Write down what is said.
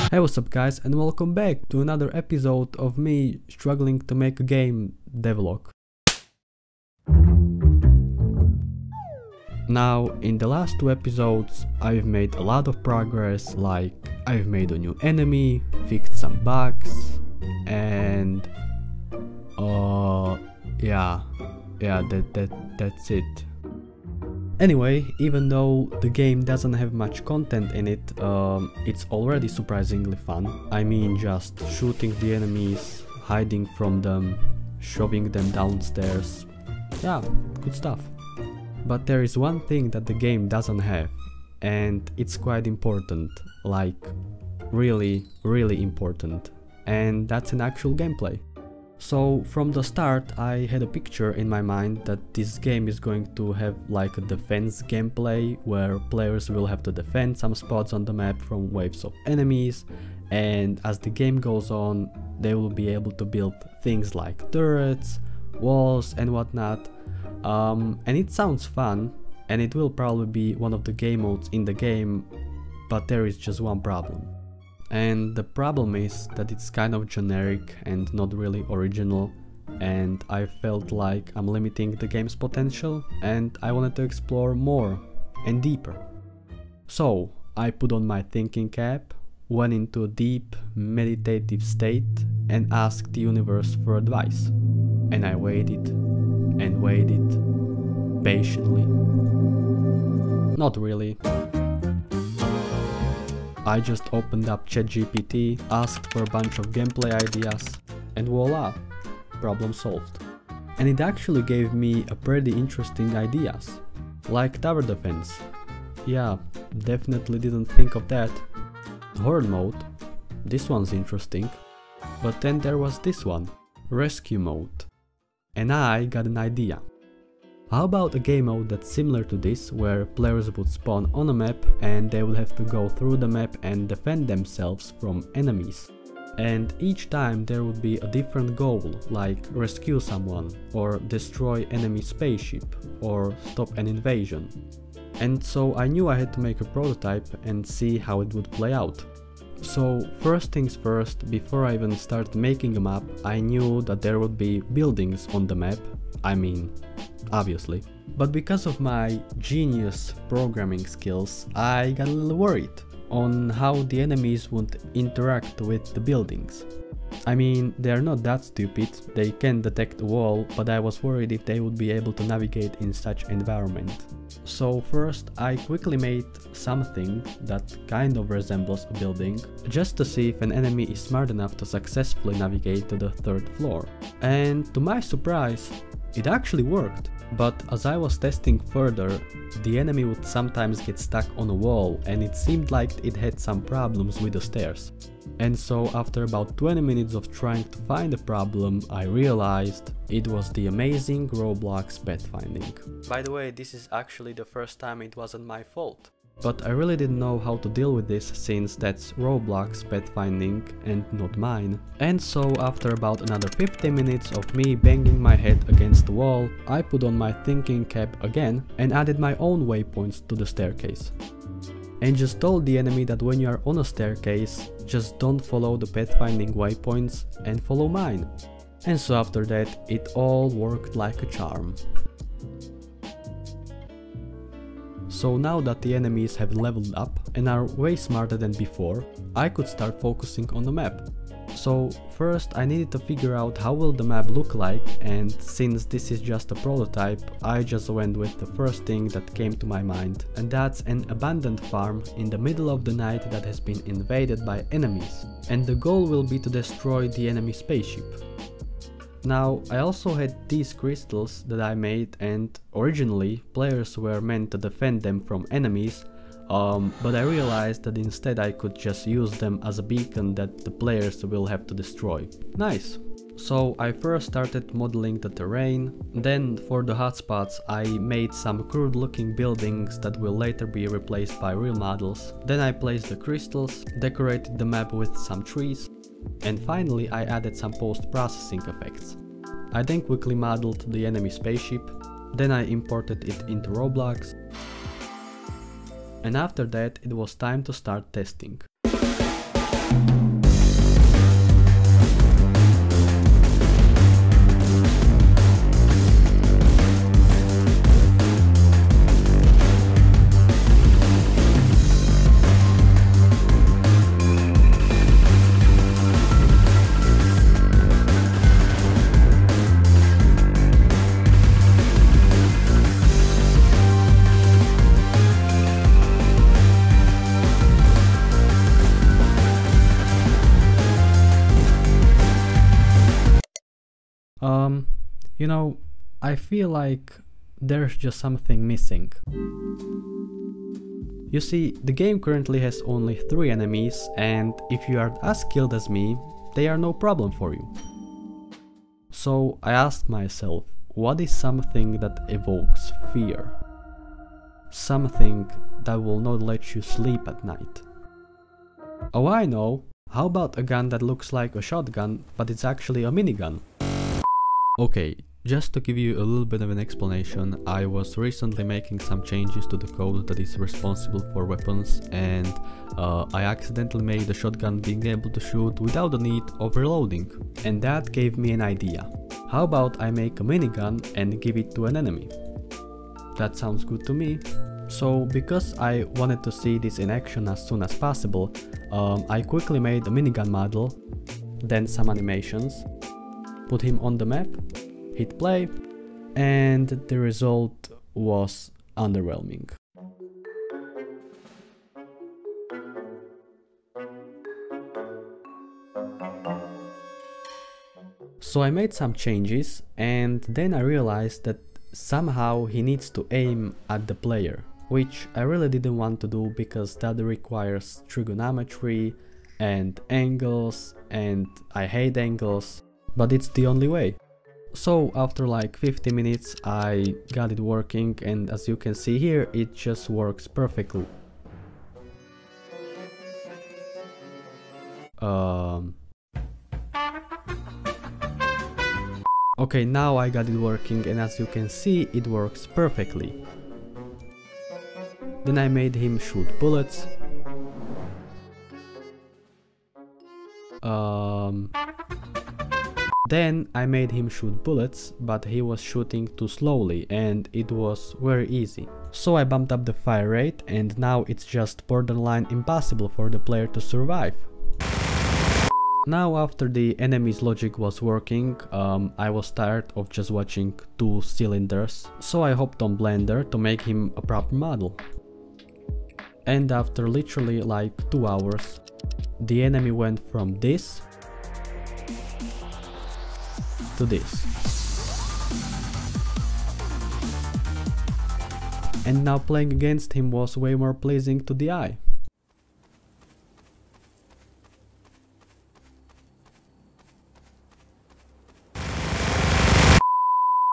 Hey, what's up guys, and welcome back to another episode of me struggling to make a game, Devlog. Now, in the last two episodes, I've made a lot of progress, like I've made a new enemy, fixed some bugs, and that's it. Anyway, even though the game doesn't have much content in it, it's already surprisingly fun. I mean, just shooting the enemies, hiding from them, shoving them downstairs. Yeah, good stuff. But there is one thing that the game doesn't have, and it's quite important, like really important, and that's an actual gameplay. So from the start I had a picture in my mind that this game is going to have like a defense gameplay where players will have to defend some spots on the map from waves of enemies, and as the game goes on they will be able to build things like turrets, walls and whatnot, and it sounds fun and it will probably be one of the game modes in the game, but there is just one problem. And the problem is that it's kind of generic and not really original, and I felt like I'm limiting the game's potential and I wanted to explore more and deeper. So I put on my thinking cap, went into a deep meditative state and asked the universe for advice. And I waited and waited patiently. Not really. I just opened up ChatGPT, asked for a bunch of gameplay ideas, and voila, problem solved. And it actually gave me a pretty interesting ideas, like tower defense. Yeah, definitely didn't think of that. Horde mode, this one's interesting. But then there was this one, rescue mode. And I got an idea. How about a game mode that's similar to this, where players would spawn on a map and they would have to go through the map and defend themselves from enemies. And each time there would be a different goal, like rescue someone, or destroy enemy spaceship, or stop an invasion. And so I knew I had to make a prototype and see how it would play out. So first things first, before I even started making a map, I knew that there would be buildings on the map, I mean, obviously. But because of my genius programming skills, I got a little worried on how the enemies would interact with the buildings. I mean, they're not that stupid, they can detect a wall, but I was worried if they would be able to navigate in such environment. So first I quickly made something that kind of resembles a building, just to see if an enemy is smart enough to successfully navigate to the third floor. And to my surprise, it actually worked. But as I was testing further, the enemy would sometimes get stuck on a wall and it seemed like it had some problems with the stairs. And so after about 20 minutes of trying to find the problem, I realized it was the amazing Roblox pathfinding. By the way, this is actually the first time it wasn't my fault. But I really didn't know how to deal with this, since that's Roblox pathfinding and not mine. And so after about another 15 minutes of me banging my head against the wall, I put on my thinking cap again and added my own waypoints to the staircase. And just told the enemy that when you are on a staircase, just don't follow the pathfinding waypoints and follow mine. And so after that, it all worked like a charm. So now that the enemies have leveled up and are way smarter than before, I could start focusing on the map. So first I needed to figure out how will the map look like, and since this is just a prototype, I just went with the first thing that came to my mind, and that's an abandoned farm in the middle of the night that has been invaded by enemies, and the goal will be to destroy the enemy spaceship. Now, I also had these crystals that I made, and originally players were meant to defend them from enemies, but I realized that instead I could just use them as a beacon that the players will have to destroy. Nice! So I first started modeling the terrain, then for the hotspots I made some crude looking buildings that will later be replaced by real models. Then I placed the crystals, decorated the map with some trees, and finally I added some post-processing effects. I then quickly modeled the enemy spaceship, then I imported it into Roblox, and after that it was time to start testing. You know, I feel like there's just something missing. You see, the game currently has only 3 enemies, and if you are as skilled as me, they are no problem for you. So I asked myself, what is something that evokes fear? Something that will not let you sleep at night. Oh, I know! How about a gun that looks like a shotgun, but it's actually a minigun? Okay, just to give you a little bit of an explanation, I was recently making some changes to the code that is responsible for weapons, and I accidentally made the shotgun being able to shoot without the need of reloading. And that gave me an idea. How about I make a minigun and give it to an enemy? That sounds good to me. So because I wanted to see this in action as soon as possible, I quickly made a minigun model, then some animations, put him on the map, hit play, and the result was underwhelming. So I made some changes, and then I realized that somehow he needs to aim at the player, which I really didn't want to do because that requires trigonometry and angles, and I hate angles, but it's the only way. So after like 50 minutes I got it working, and as you can see here, it just works perfectly. Okay, now I got it working, and as you can see, it works perfectly. Then I made him shoot bullets. Then I made him shoot bullets, but he was shooting too slowly and it was very easy. So I bumped up the fire rate, and now it's just borderline impossible for the player to survive. Now after the enemy's logic was working, I was tired of just watching 2 cylinders, so I hopped on Blender to make him a proper model. And after literally like 2 hours, the enemy went from this to this. And now playing against him was way more pleasing to the eye.